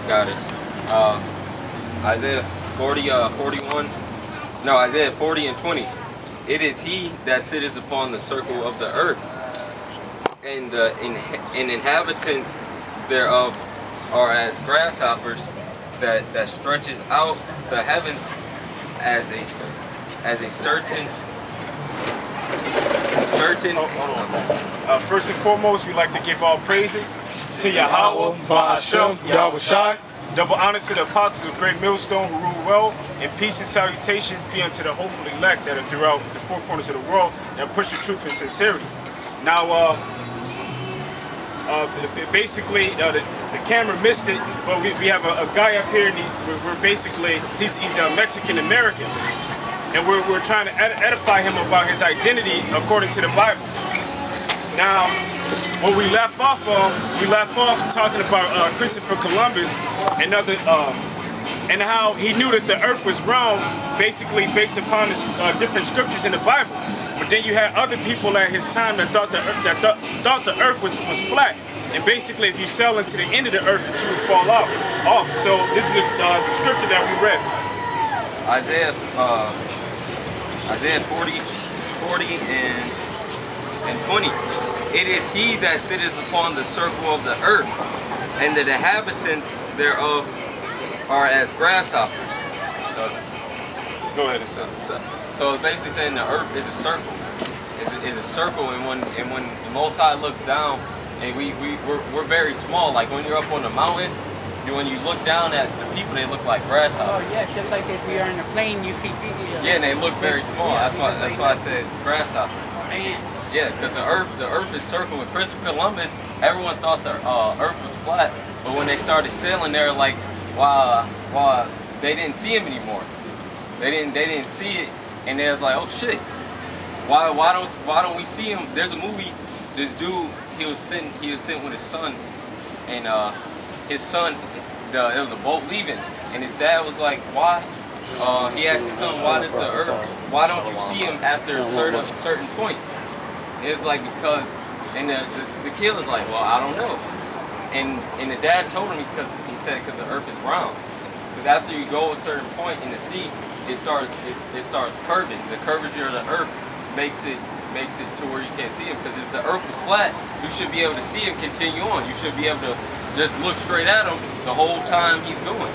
Got it. Isaiah 41. No, Isaiah 40 and 20. It is he that sitteth upon the circle of the earth, and the inhabitants thereof are as grasshoppers, that stretches out the heavens as a certain. First and foremost, we'd like to give all praises to Yahweh, Bahashem, Yahweh Shai. Double honors to the apostles of Great Millstone who rule well, and peace and salutations be unto the hopeful elect that are throughout the four corners of the world that push the truth and sincerity. Now, basically, the camera missed it, but we have a guy up here, and we're basically, he's Mexican American, and we're trying to edify him about his identity according to the Bible. Now, what we left off talking about Christopher Columbus and and how he knew that the earth was round, basically based upon his, different scriptures in the Bible. But then you had other people at his time that thought the earth was flat. And basically, if you sail into the end of the earth, you would fall off. So this is the scripture that we read. Isaiah 40 and 20. It is he that sitteth upon the circle of the earth, and the inhabitants thereof are as grasshoppers. Go ahead. So it's basically saying the earth is a circle. It's a circle, and when the Most High looks down, and we're very small. Like when you're up on the mountain, when you look down at the people, they look like grasshoppers. Oh yeah, just like if we are in a plane, you see people. Yeah, and they look very small. Yeah, that's why I said grasshopper. Man. Yeah, because the earth is circle. With Christopher Columbus, everyone thought the earth was flat, but when they started sailing, they were like, wow, they didn't see him anymore. They didn't see it, and they was like, oh shit, why don't we see him? There's a movie. This dude, he was sitting with his son, and his son, it was a boat leaving, and his dad was like, why? He asked his son, why don't you see him after a certain point? It's like, because, and the kid was like, well, I don't know. And the dad told him because the earth is round. Because after you go a certain point in the sea, it starts curving. The curvature of the earth makes it to where you can't see him. Because if the earth was flat, you should be able to see him continue on. You should be able to just look straight at him the whole time he's going.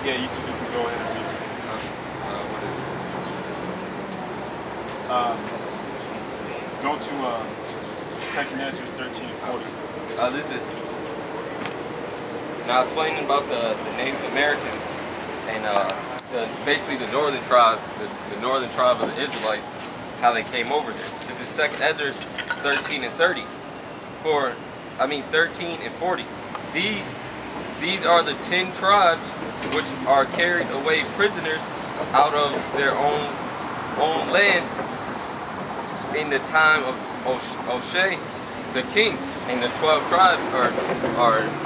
Yeah, you can go ahead and read it. Go to 2 Ezra 13 and 40. This is now explaining about the Native Americans and basically the northern tribe, the northern tribe of the Israelites, how they came over there. This is 2 Ezra 13 and 30. 13 and 40. These are the 10 tribes which are carried away prisoners out of their own land in the time of Oshé the king. And the 12 tribes are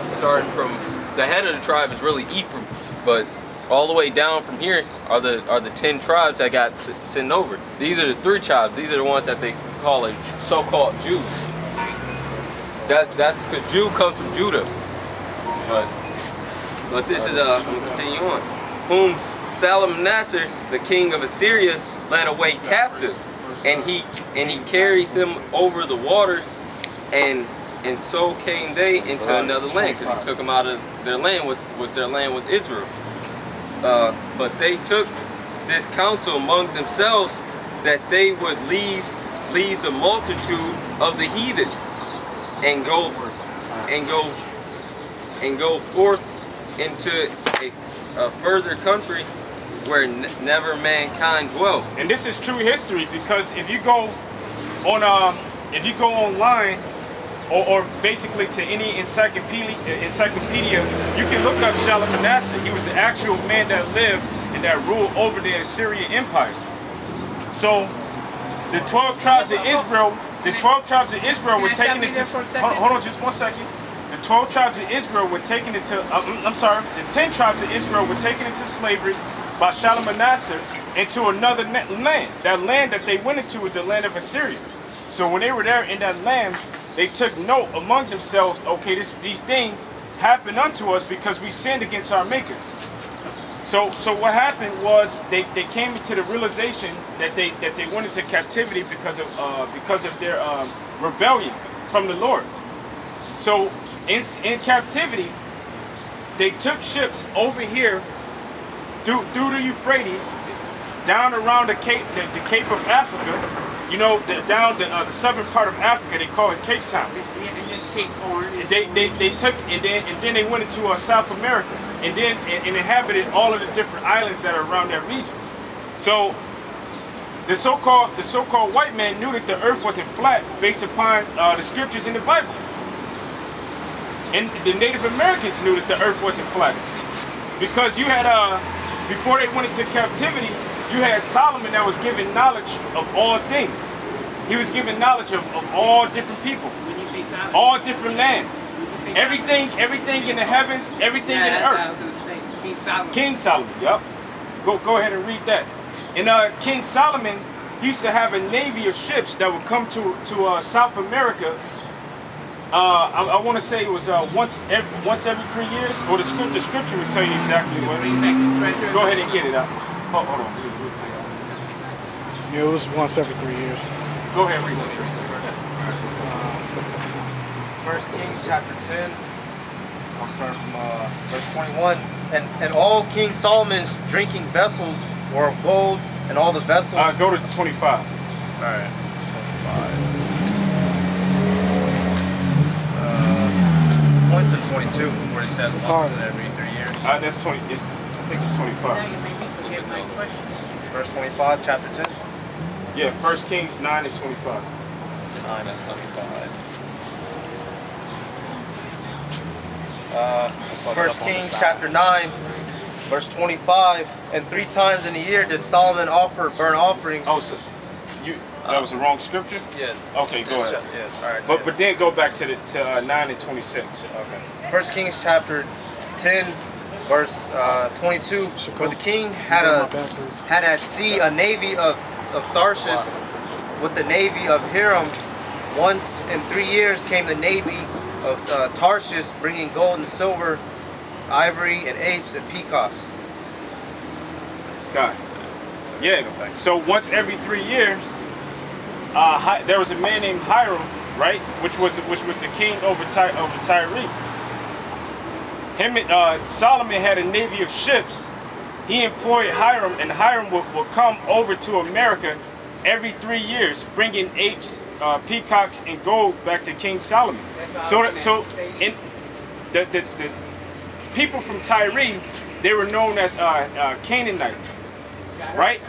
starting from, the head of the tribe is really Ephraim, but all the way down from here are the 10 tribes that got sent over. These are the 3 tribes. These are the ones that they call it so-called Jews. That's because Jew comes from Judah. But this is I'm gonna continue on. Whom Salmanassar, the king of Assyria, led away captive, and he carried them over the waters, and so came they into another land, because he took them out of their land, which their land was Israel. But they took this counsel among themselves that they would leave the multitude of the heathen and go forth into a further country where never mankind dwelt. And this is true history, because if you go online or basically to any encyclopedia, you can look up Shalmaneser. He was the actual man that lived and that ruled over the Assyrian Empire. So the 12 tribes of Israel, were taken into, hold on just one second. The 12 tribes of Israel were taken into, the 10 tribes of Israel were taken into slavery by Shalmaneser into another land. That land that they went into was the land of Assyria. So when they were there in that land, they took note among themselves, okay, these things happened unto us because we sinned against our Maker. So what happened was they came into the realization that they went into captivity because of their rebellion from the Lord. So in captivity, they took ships over here through the Euphrates, down around the Cape of Africa. You know, down the southern part of Africa, they call it Cape Town. Cape Horn. They took and then they went into South America and then inhabited all of the different islands that are around that region. So the so-called white man knew that the earth wasn't flat based upon the scriptures in the Bible. And the Native Americans knew that the earth wasn't flat because you had before they went into captivity, you had Solomon that was given knowledge of all things. He was given knowledge of all different people, all different lands, everything in the heavens, everything in the earth. King Solomon, yep. Go ahead and read that. And King Solomon used to have a navy of ships that would come to South America. I want to say it was once every 3 years, or the scripture would tell you exactly what. Go ahead and get it out. Hold on. Yeah, it was once every 3 years. Go ahead, read it. This is 1 Kings chapter 10. I'll start from verse 21. And all King Solomon's drinking vessels were of gold, and all the vessels... Go to 25. All right. 25. Points in 22, where he says once in every 3 years. That's 20. I think it's 25. Verse 25, chapter 10. Yeah, 1 Kings 9 and 25. 9 and 25. 1 Kings chapter 9, verse 25. And 3 times in a year did Solomon offer burnt offerings. Oh, so that was the wrong scripture? Yeah. Okay, go ahead. Yeah, all right. But then go back to 9 and 26. Okay. 1 Kings chapter 10, verse 22. For the king had at sea a navy of Tarshish with the navy of Hiram. Once in 3 years came the navy of Tarshish, bringing gold and silver, ivory and apes and peacocks. God. Yeah. So once every 3 years, there was a man named Hiram, right, which was the king over Tyre. Solomon had a navy of ships. He employed Hiram, and Hiram will come over to America every 3 years, bringing apes, peacocks, and gold back to King Solomon. So in the people from Tyre, they were known as Canaanites, right?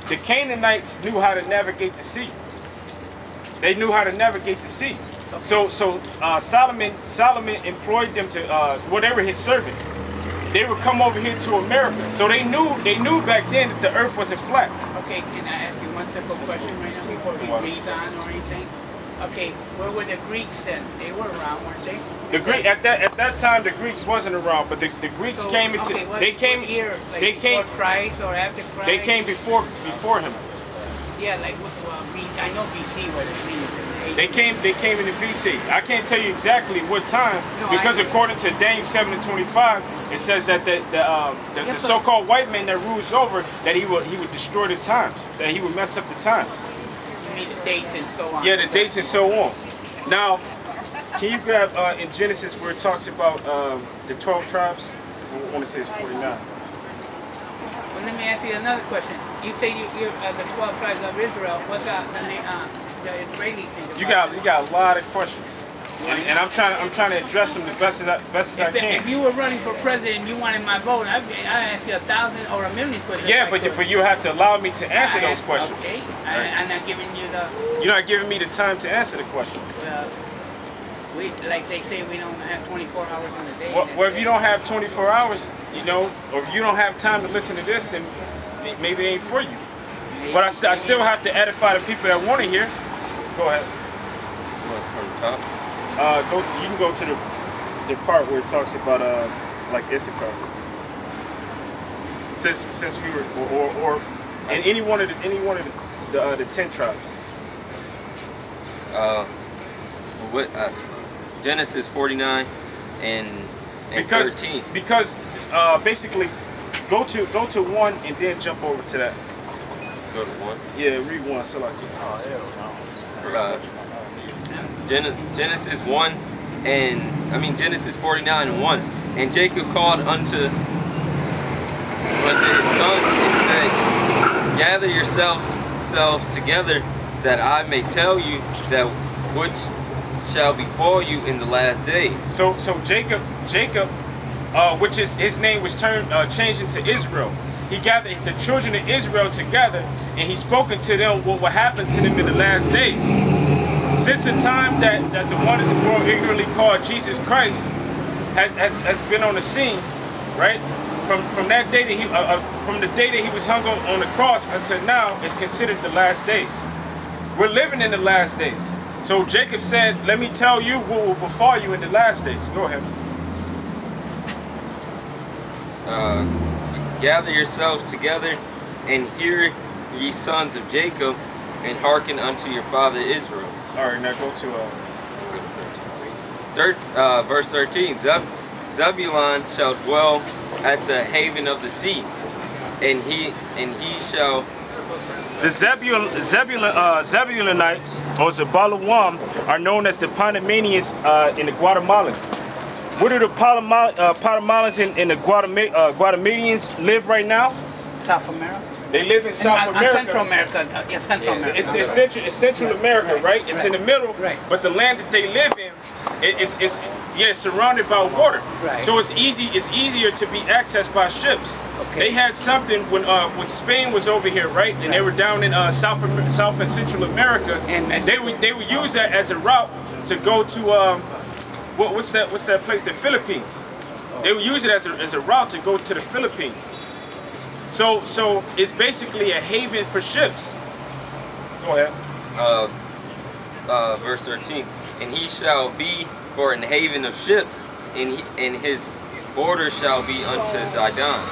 The Canaanites knew how to navigate the sea. They knew how to navigate the sea. So Solomon employed them to whatever his servants. They would come over here to America. So they knew back then that the earth wasn't flat. Okay, can I ask you one simple question right now before we read on or anything? Okay, where were the Greeks then? They were around, weren't they? The Greek at that time the Greeks wasn't around, but the Greeks came into they came before Christ or after Christ? They came before him. Yeah, like I know BC was the They came in the BC. I can't tell you exactly what time, because according to Daniel 7 and 25, it says that the so-called white man that rules over, that he would destroy the times, that he would mess up the times. You mean the dates and so on? Yeah, the dates and so on. Now, can you grab in Genesis where it talks about the 12 tribes? I want to say it's 49. Well, let me ask you another question. You say you're the 12 tribes of Israel. What's the Israeli thing? You got a lot of questions, and I'm trying to address them the best as I can. If you were running for president and you wanted my vote, I'd ask you 1,000 or 1,000,000 questions. Yeah, but you have to allow me to answer those questions. Okay, I'm not giving you the... You're not giving me the time to answer the question. Like they say, we don't have 24 hours in the day. Well, if you don't have 24 hours, or if you don't have time to listen to this, then maybe it ain't for you. But I still have to edify the people that want to hear. Go ahead. You can go to the part where it talks about like Issachar. Since we were or and any one of the 10 tribes. what Genesis 49 and 13. Because basically, go to 1 and then jump over to that. Go to 1. Yeah, read 1. So like, Genesis 1 and Genesis 49 and 1. And Jacob called unto his sons and said, gather yourselves together, that I may tell you that which shall befall you in the last days. So Jacob, which is his name was changed into Israel. He gathered the children of Israel together, and he spoke to them what will happen to them in the last days. Since the time that the one that the world ignorantly called Jesus Christ has been on the scene, right? From that day that from the day that he was hung on the cross until now, is considered the last days. We're living in the last days. So Jacob said, "Let me tell you what will befall you in the last days." Go ahead. Gather yourselves together, and hear, ye sons of Jacob, and hearken unto your father Israel. All right, now go to verse 13. Zebulun shall dwell at the haven of the sea, and he shall. The Zebulunites, or Zebulun, are known as the Panamanians in the Guatemalans. Where do the Guatemalans and the Guatemalians live right now? South America. They live in South America. Central America. Yeah, Central America. It's Central America, right? It's in the middle, right. But the land that they live in, it's surrounded by water. Right. So it's easier to be accessed by ships. Okay. They had something when Spain was over here, right? And they were down in South and Central America, and they would use that as a route to go to what's that place? The Philippines. They would use it as a route to go to the Philippines. So it's basically a haven for ships. Go ahead. Verse 13. And he shall be for an haven of ships, and his border shall be unto Zidon.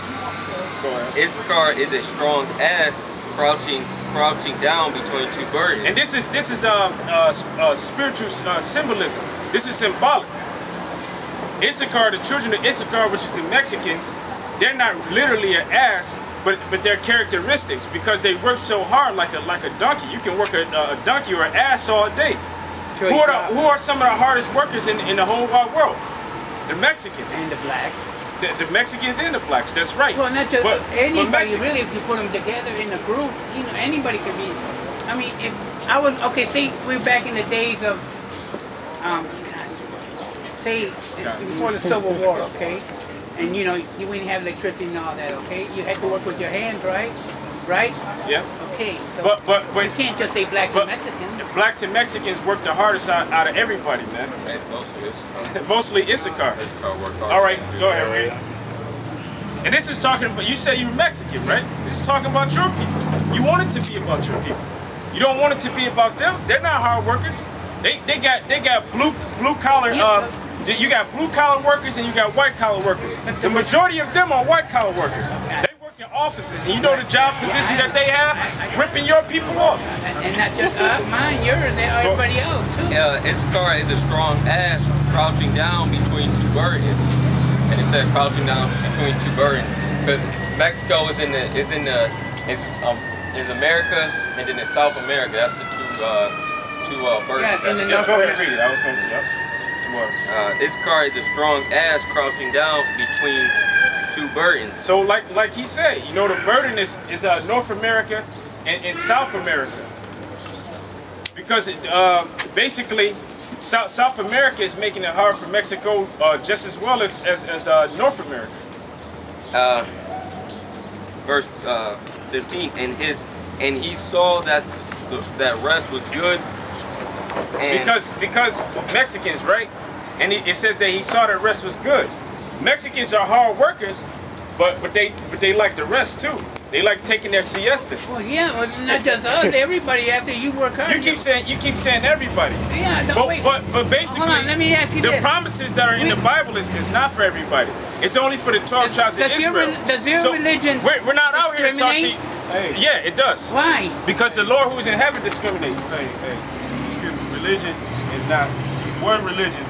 Issachar is a strong ass, crouching down between two burdens. And this is spiritual symbolism. This is symbolic. Issachar, the children of Issachar, which is the Mexicans, they're not literally an ass, but their characteristics, because they work so hard like a donkey. You can work a donkey or an ass all day. Who are some of the hardest workers in the whole wide world? The Mexicans. And the blacks. The Mexicans and the blacks, that's right. Well, not just anybody, really, if you put them together in a group, anybody could be. I mean, if I was, say we're back in the days of, say, before the Civil War, okay? And you wouldn't have electricity and all that, okay? You had to work with your hands, right? Right? Yeah. Okay, so but you can't just say blacks and Mexicans. Blacks and Mexicans work the hardest out of everybody, man. Mostly Issachar. All right, go ahead, read. And this is talking about, you say you're Mexican, right? This is talking about your people. You want it to be about your people. You don't want it to be about them. They're not hard workers. They got blue collar. You got blue collar workers and you got white collar workers. The majority of them are white collar workers. They work in offices, and you know the job position that they have, ripping your people off. And not just mine, yours, and everybody else too. Issachar is a strong ass, crouching down between two burdens. And it said crouching down between two burdens because Mexico is America, and then in South America. That's the two burdens. Yeah, go ahead and read it. I was going to. Issachar is a strong ass, crouching down between two burdens. So like he said, the burden is North America and South America, because basically South America is making it hard for Mexico just as well as North America. Verse 15, and he saw that rest was good. And because Mexicans, right? And it says that he saw that rest was good. Mexicans are hard workers, but they like the rest too. They like taking their siestas. Well, yeah, well, not just us. Everybody, after you work hard. You keep saying everybody. Yeah, but basically, hold on, let me ask you the this. promises that are in the Bible is not for everybody. It's only for the 12 tribes of Israel. Does your religion? We're not out here to talk to you. Hey. Yeah, it does. Why? Because the Lord who is in heaven discriminates. Hey, religion is not word religion.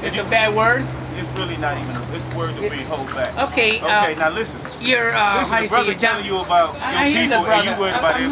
It's a bad word? It's really not even it's a word that we hold back. Okay. Okay, now listen. You're listen, the brother telling you about your people and you worried about it.